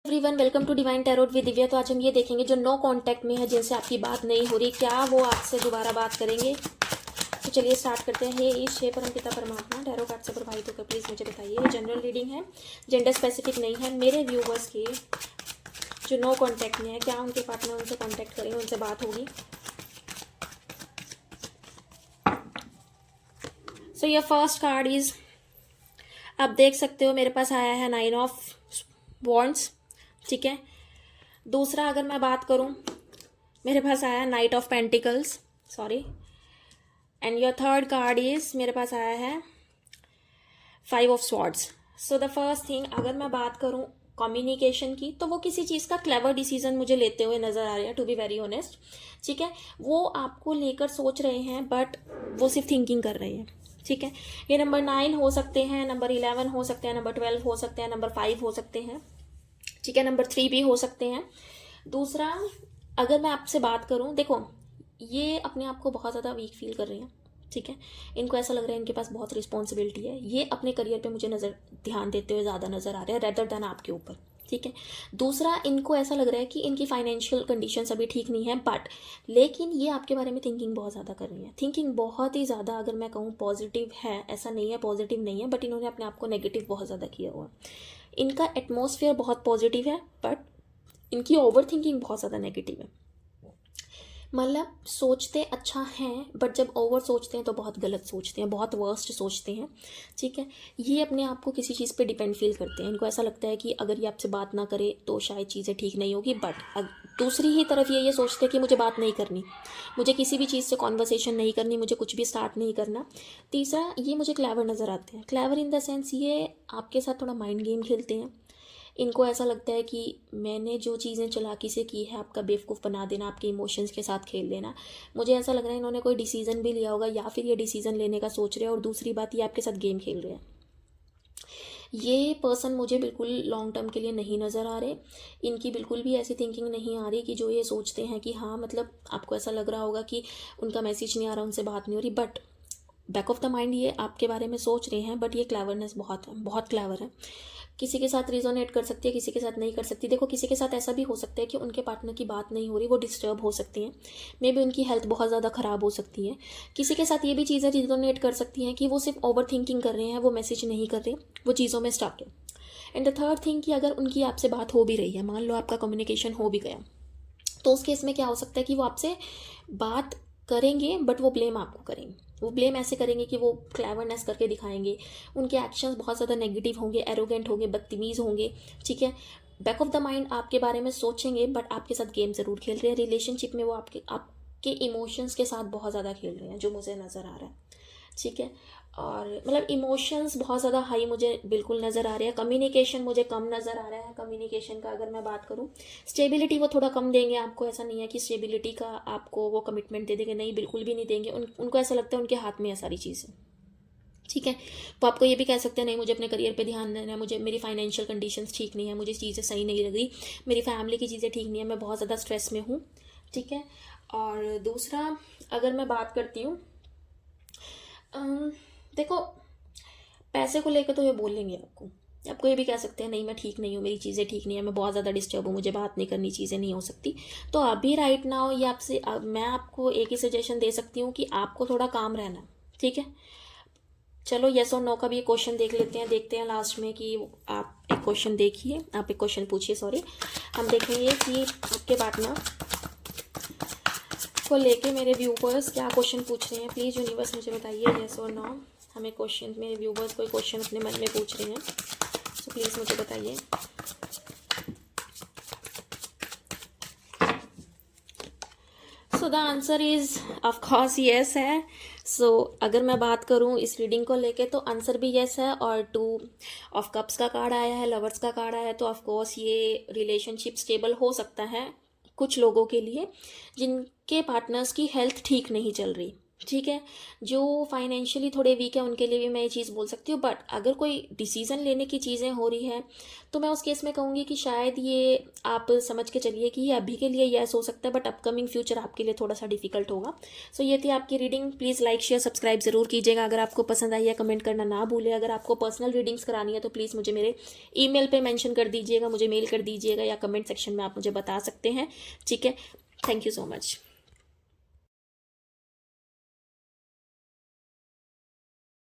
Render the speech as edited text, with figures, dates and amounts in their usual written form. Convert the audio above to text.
Everyone, welcome to Divine Tarot with Divya. तो आज हम ये देखेंगे जो नो कांटेक्ट में है, जिनसे आपकी बात नहीं हो रही, क्या वो आपसे दोबारा बात करेंगे। तो चलिए स्टार्ट करते हैं। हे ईश, हे परमपिता परमात्मा, टैरो कार्ड से प्रभावित होकर प्लीज़ मुझे बताइए। ये जनरल रीडिंग है, जेंडर स्पेसिफिक नहीं है। मेरे व्यूवर्स की जो नो कांटेक्ट में है, क्या उनके पार्टनर उनसे कांटेक्ट करेंगे, उनसे बात होगी। So your first card is, आप देख सकते हो मेरे पास आया है 9 ऑफ वॉन्ड्स, ठीक है। दूसरा अगर मैं बात करूं, मेरे पास आया night of pentacles, sorry. And your third card is, मेरे पास आया है 5 of swords. So the first thing, अगर मैं बात करूं कम्युनिकेशन की, तो वो किसी चीज़ का क्लेवर डिसीजन मुझे लेते हुए नजर आ रहे हैं, टू बी वेरी ऑनेस्ट, ठीक है। वो आपको लेकर सोच रहे हैं, बट वो सिर्फ थिंकिंग कर रहे हैं, ठीक है। ये नंबर 9 हो सकते हैं, नंबर 11 हो सकते हैं, नंबर 12 हो सकते हैं, नंबर 5 हो सकते हैं, ठीक है। नंबर 3 भी हो सकते हैं। दूसरा, अगर मैं आपसे बात करूं, देखो ये अपने आप को बहुत ज़्यादा वीक फील कर रहे हैं, ठीक है। इनको ऐसा लग रहा है इनके पास बहुत रिस्पॉन्सिबिलिटी है। ये अपने करियर पे मुझे ध्यान देते हुए ज़्यादा नज़र आ रहे हैं रेदर देन आपके ऊपर, ठीक है। दूसरा, इनको ऐसा लग रहा है कि इनकी फाइनेंशियल कंडीशंस अभी ठीक नहीं है, बट लेकिन ये आपके बारे में थिंकिंग बहुत ज़्यादा कर रही है। थिंकिंग बहुत ही ज़्यादा, अगर मैं कहूँ पॉजिटिव है, ऐसा नहीं है पॉजिटिव नहीं है, बट इन्होंने अपने आप को नेगेटिव बहुत ज़्यादा किया हुआ है। इनका एटमॉस्फेयर बहुत पॉजिटिव है, बट इनकी ओवर थिंकिंग बहुत ज़्यादा नेगेटिव है। मतलब सोचते अच्छा हैं, बट जब ओवर सोचते हैं तो बहुत गलत सोचते हैं, बहुत वर्स्ट सोचते हैं, ठीक है। ये अपने आप को किसी चीज़ पे डिपेंड फील करते हैं। इनको ऐसा लगता है कि अगर ये आपसे बात ना करे तो शायद चीज़ें ठीक नहीं होगी, बट दूसरी ही तरफ ये सोचते हैं कि मुझे बात नहीं करनी, मुझे किसी भी चीज़ से कॉन्वर्सेशन नहीं करनी, मुझे कुछ भी स्टार्ट नहीं करना। तीसरा, ये मुझे क्लेवर नज़र आते हैं। क्लेवर इन द सेंस, ये आपके साथ थोड़ा माइंड गेम खेलते हैं। इनको ऐसा लगता है कि मैंने जो चीज़ें चालाकी से की है, आपका बेवकूफ़ बना देना, आपके इमोशंस के साथ खेल लेना। मुझे ऐसा लग रहा है इन्होंने कोई डिसीज़न भी लिया होगा, या फिर ये डिसीज़न लेने का सोच रहे हैं, और दूसरी बात, ये आपके साथ गेम खेल रहे हैं। ये पर्सन मुझे बिल्कुल लॉन्ग टर्म के लिए नहीं नज़र आ रहे। इनकी बिल्कुल भी ऐसी थिंकिंग नहीं आ रही कि जो ये सोचते हैं कि हाँ, मतलब आपको ऐसा लग रहा होगा कि उनका मैसेज नहीं आ रहा, उनसे बात नहीं हो रही, but back of the mind ये आपके बारे में सोच रहे हैं। बट ये क्लेवरनेस बहुत है, बहुत क्लेवर है। किसी के साथ रिजोनेट कर सकती है, किसी के साथ नहीं कर सकती। देखो, किसी के साथ ऐसा भी हो सकता है कि उनके पार्टनर की बात नहीं हो रही, वो डिस्टर्ब हो सकती हैं, मे बी उनकी हेल्थ बहुत ज़्यादा ख़राब हो सकती है। किसी के साथ ये भी चीज़ें रिजोनेट कर सकती हैं कि वो सिर्फ ओवर थिंकिंग कर रहे हैं, वो मैसेज नहीं कर रहे, वो चीज़ों में स्टक है। एंड द थर्ड थिंग, कि अगर उनकी आपसे बात हो भी रही है, मान लो आपका कम्युनिकेशन हो भी गया, तो उस केस में क्या हो सकता है कि वो आपसे बात करेंगे, बट वो ब्लेम आपको करेंगे। वो ब्लेम ऐसे करेंगे कि वो क्लेवरनेस करके दिखाएंगे। उनके एक्शंस बहुत ज़्यादा नेगेटिव होंगे, एरोगेंट होंगे, बदतमीज़ होंगे, ठीक है। बैक ऑफ द माइंड आपके बारे में सोचेंगे, बट आपके साथ गेम ज़रूर खेल रहे हैं। रिलेशनशिप में वो आपके इमोशंस के साथ बहुत ज़्यादा खेल रहे हैं, जो मुझे नज़र आ रहा है, ठीक है। और मतलब इमोशंस बहुत ज़्यादा हाई मुझे बिल्कुल नज़र आ रहे हैं। कम्युनिकेशन मुझे कम नज़र आ रहा है। कम्युनिकेशन का अगर मैं बात करूँ, स्टेबिलिटी वो थोड़ा कम देंगे आपको। ऐसा नहीं है कि स्टेबिलिटी का आपको वो कमिटमेंट दे देंगे, नहीं, बिल्कुल भी नहीं देंगे। उनको ऐसा लगता है उनके हाथ में है सारी चीज़ें, ठीक है। वो आपको ये भी कह सकते हैं, नहीं, मुझे अपने करियर पे ध्यान देना है, मुझे मेरी फाइनेंशियल कंडीशंस ठीक नहीं है, मुझे चीज़ें सही नहीं लग रही, मेरी फैमिली की चीज़ें ठीक नहीं है, मैं बहुत ज़्यादा स्ट्रेस में हूँ, ठीक है। और दूसरा, अगर मैं बात करती हूँ, देखो, पैसे को लेकर तो ये बोलेंगे आपको ये भी कह सकते हैं, नहीं मैं ठीक नहीं हूँ, मेरी चीज़ें ठीक नहीं है, मैं बहुत ज़्यादा डिस्टर्ब हूँ, मुझे बात नहीं करनी, चीज़ें नहीं हो सकती। तो अभी राइट नाउ ये आपसे मैं आपको एक ही सजेशन दे सकती हूँ कि आपको थोड़ा काम रहना है, ठीक है। चलो, येस और नो का भी एक क्वेश्चन देख लेते हैं, देखते हैं लास्ट में कि आप एक क्वेश्चन देखिए, आप एक क्वेश्चन पूछिए, सॉरी। हम देखेंगे कि आपके पार्टनर को लेके मेरे व्यूवर्स क्या क्वेश्चन पूछ रहे हैं। प्लीज़ यूनिवर्स मुझे बताइए, येस और नो। हमें क्वेश्चन, मेरे व्यूवर्स कोई क्वेश्चन अपने मन में पूछ रहे हैं, तो प्लीज़ मुझे बताइए। So the answer is of course yes है। सो अगर मैं बात करूँ इस रीडिंग को लेके, तो आंसर भी येस है। और 2 ऑफ कप्स का कार्ड आया है, लवर्स का कार्ड आया है, तो ऑफ कोर्स ये रिलेशनशिप स्टेबल हो सकता है कुछ लोगों के लिए जिनके पार्टनर्स की हेल्थ ठीक नहीं चल रही, ठीक है। जो फाइनेंशियली थोड़े वीक है उनके लिए भी मैं ये चीज़ बोल सकती हूँ, बट अगर कोई डिसीज़न लेने की चीज़ें हो रही है तो मैं उस केस में कहूँगी कि शायद ये आप समझ के चलिए कि ये अभी के लिए यस हो सकता है, बट अपकमिंग फ्यूचर आपके लिए थोड़ा सा डिफिकल्ट होगा। सो ये थी आपकी reading. Please like share subscribe ज़रूर कीजिएगा। अगर आपको पसंद आई है कमेंट करना ना भूलें। अगर आपको पर्सनल रीडिंग्स करानी है तो प्लीज़ मुझे मेरे ईमेल पे मेंशन कर दीजिएगा, मुझे मेल कर दीजिएगा, या कमेंट सेक्शन में आप मुझे बता सकते हैं। ठीक है। Thank you so much.